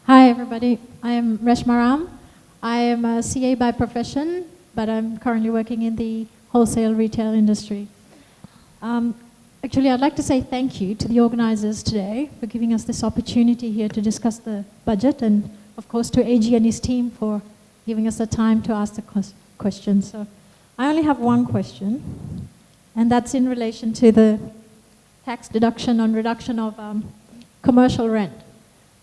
Hi, everybody. I am Reshma Ram. I am a CA by profession, but I'm currently working in the wholesale retail industry. Actually, I'd like to say thank you to the organizers today for giving us this opportunity here to discuss the budget, and of course to AG and his team for giving us the time to ask the questions. So I only have one question, and that's in relation to the tax deduction on reduction of commercial rent.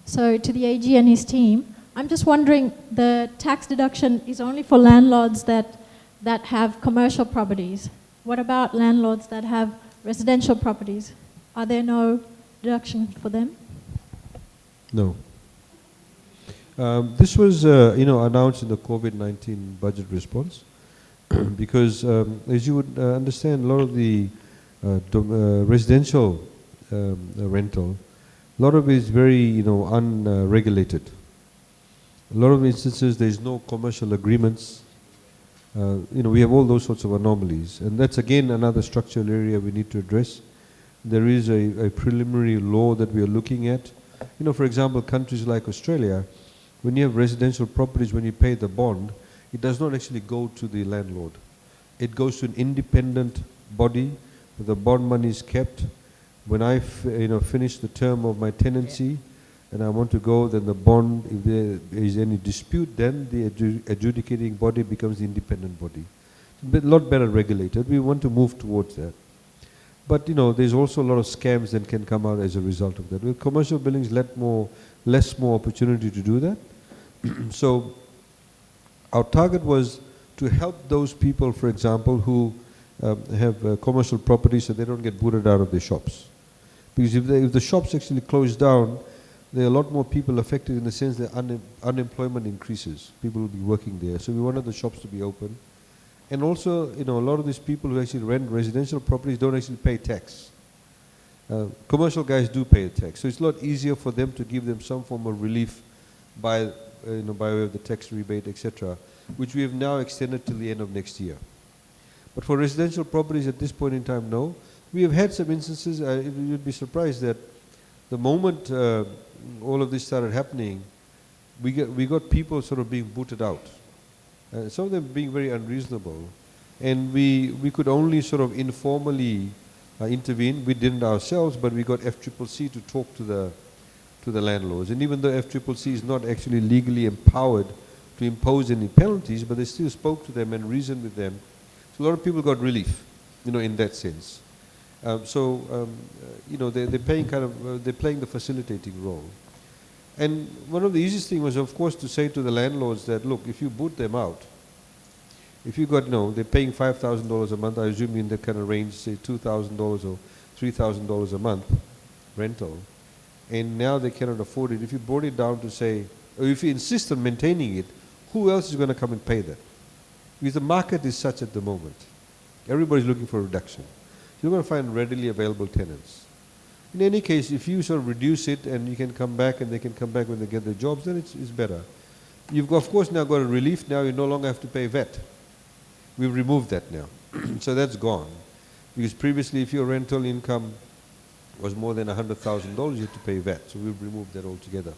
So to the AG and his team, I'm just wondering, the tax deduction is only for landlords that have commercial properties. What about landlords that have residential properties? Are there no deduction for them? No. This was, announced in the COVID-19 budget response because, as you would understand, a lot of the residential rental, a lot of it is very, unregulated. A lot of instances, there is no commercial agreements. We have all those sorts of anomalies, and that's again another structural area we need to address. There is a preliminary law that we are looking at. For example, countries like Australia, when you have residential properties, when you pay the bond, it does not actually go to the landlord. It goes to an independent body. The bond money is kept. When I finish the term of my tenancy and I want to go, then the bond, if there is any dispute, then the adjudicating body becomes the independent body. A lot better regulated. We want to move towards that. But there's also a lot of scams that can come out as a result of that. With commercial buildings, less more opportunity to do that. So our target was to help those people, for example, who have commercial properties so they don't get booted out of their shops. Because if the shops actually close down, there are a lot more people affected in the sense that unemployment increases. People will be working there. So we wanted the shops to be open. And also, a lot of these people who actually rent residential properties don't actually pay tax. Commercial guys do pay a tax. So it's a lot easier for them to give them some form of relief by way of the tax rebate, etc., which we have now extended till the end of next year. But for residential properties at this point in time, no. We have had some instances, you'd be surprised that the moment all of this started happening, we got people sort of being booted out. Some of them being very unreasonable. And we could only sort of informally intervene. We didn't ourselves, but we got FCCC to talk to the landlords. And even though FCCC is not actually legally empowered to impose any penalties, but they still spoke to them and reasoned with them. So a lot of people got relief, in that sense. They're paying they're playing the facilitating role. And one of the easiest things was, of course, to say to the landlords that, look, if you boot them out, if you got, they're paying $5,000 a month, I assume in that kind of range, say $2,000 or $3,000 a month rental, and now they cannot afford it. If you brought it down to say, or if you insist on maintaining it, who else is going to come and pay that? Because the market is such at the moment. Everybody's looking for a reduction. You're going to find readily available tenants. In any case, if you sort of reduce it and you can come back and they can come back when they get their jobs, then it's better. You've, of course, now got a relief. Now you no longer have to pay VAT. We've removed that now. So that's gone. Because previously, if your rental income was more than $100,000, you had to pay VAT. So we've removed that altogether.